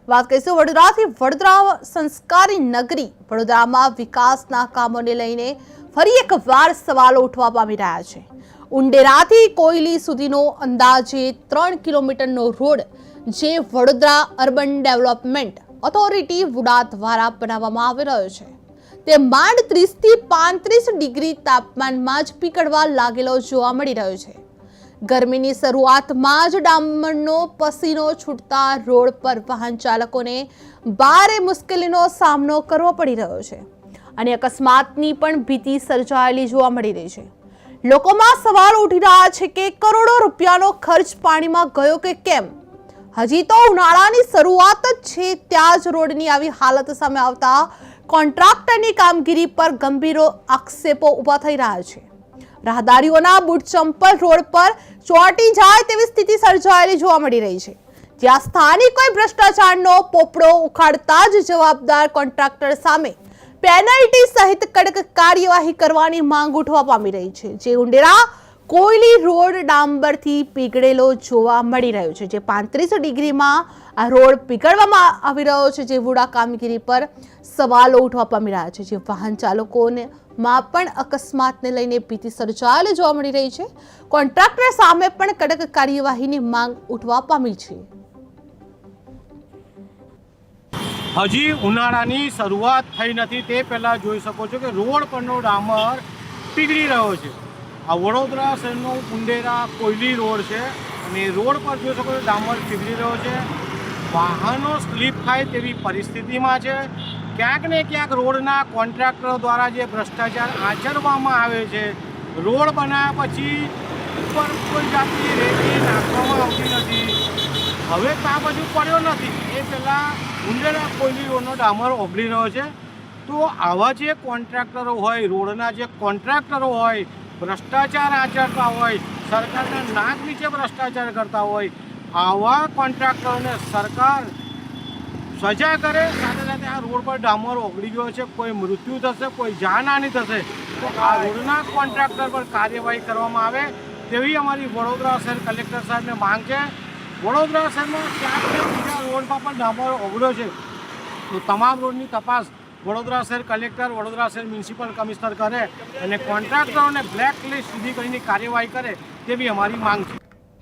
વાત કરીશું વડોદરાથી। વડોદરા સંસ્કારી નગરી વડોદરામાં વિકાસના કામોને લઈને ફરી એકવાર સવાલો ઉઠવા પામી રહ્યા છે। ઉંડેરાથી કોયલી સુધીનો અંદાજે 3 કિલોમીટરનો રોડ જે Vadodara urban development authority VUDA દ્વારા બનાવવામાં આવી રહ્યો છે, તે માંડ 30 થી 35 ડિગ્રી તાપમાનમાં જ પીગળવા લાગેલો જોવા મળી રહ્યો છે। ગરમીની શરૂઆતમાં જ ડામરનો પસીનો છૂટતા રોડ પર વાહન ચાલકોને ભારે મુશ્કેલીનો સામનો કરવો પડી રહ્યો છે અને અકસ્માતની પણ ભીતિ સર્જાયેલી જોવા મળી રહી છે। લોકોમાં સવાલ ઉઠી રહ્યા છે કે કરોડો રૂપિયાનો ખર્ચ પાણીમાં ગયો કે કેમ? હજી તો ઉનાળાની શરૂઆત જ છે, ત્યાં જ રોડની આવી હાલત સામે આવતા કોન્ટ્રાક્ટરની કામગીરી પર ગંભીર આક્ષેપો ઊભા થઈ રહ્યા છે। રાહદારીઓના બૂટ ચંપલ રોડ પર ચોંટી જાય તેવી સ્થિતિ સર્જાયેલી જોવા મળી રહી છે, જ્યાં સ્થાનિકોએ ભ્રષ્ટાચારનો પોપડો ઉખાડતા જ જવાબદાર કોન્ટ્રાક્ટર સામે પેનલ્ટી સહિત કડક કાર્યવાહી કરવાની માંગ ઉઠવા પામી રહી છે। જે ઉંડેરા કોયલી રોડ ડાંબરથી પીગળેલો જોવા મળી રહ્યો છે, જે 35 ડિગ્રીમાં આ રોડ પીગળવામાં આવી રહ્યો છે, જે વુડા કામગીરી પર સવાલો ઉઠવા પામી રહ્યા છે, જે વાહન ચાલકોને માં પણ અકસ્માતને લઈને ભીતિ સર્જાયેલી જોવા મળી રહી છે। કોન્ટ્રાક્ટર સામે પણ કડક કાર્યવાહીની માંગ ઉઠવા પામી છે। હજી ઉનાળાની શરૂઆત થઈ નથી તે પહેલાં જોઈ શકો છો કે રોડ પરનો ડામર પીગળી રહ્યો છે। આ વડોદરા શહેરનો ઉંડેરા કોયલી રોડ છે અને રોડ પર જોઈ શકો છો ડામર પીગળી રહ્યો છે। વાહનો સ્લીપ થાય તેવી પરિસ્થિતિમાં છે। ક્યાંક ને ક્યાંક રોડના કોન્ટ્રાક્ટરો દ્વારા જે ભ્રષ્ટાચાર આચરવામાં આવે છે, રોડ બનાવ્યા પછી ઉપર કોઈ જાતની રેતી નાખવામાં આવતી નથી। હવે આ બધું પડ્યો નથી, એ પહેલાં ઉંડેરા કોયલી રોડનો ડામર ઓગળી રહ્યો છે। તો આવા જે કોન્ટ્રાક્ટરો હોય, રોડના જે કોન્ટ્રાક્ટરો હોય, ભ્રષ્ટાચાર આચરતા હોય, સરકારના નાક નીચે ભ્રષ્ટાચાર કરતા હોય, આવા કોન્ટ્રાક્ટરોને સરકાર સજા કરે। સાથે સાથે આ રોડ પર ડામર ઓગળી ગયો છે, કોઈ મૃત્યુ થશે, કોઈ જાનહાનિ થશે તો આ રોડના કોન્ટ્રાક્ટર પર કાર્યવાહી કરવામાં આવે તેવી અમારી વડોદરા શહેર કલેક્ટર સાહેબને માંગ છે। વડોદરા શહેરમાં ક્યાંક બીજા રોડમાં પણ ડામર ઓગળ્યો છે તો તમામ રોડની તપાસ વડોદરા શહેર કલેક્ટર, વડોદરા શહેર મ્યુનિસિપલ કમિશનર કરે અને કોન્ટ્રાક્ટરોને બ્લેક લિસ્ટ સુધી કરીને કાર્યવાહી કરે તેવી અમારી માંગ છે।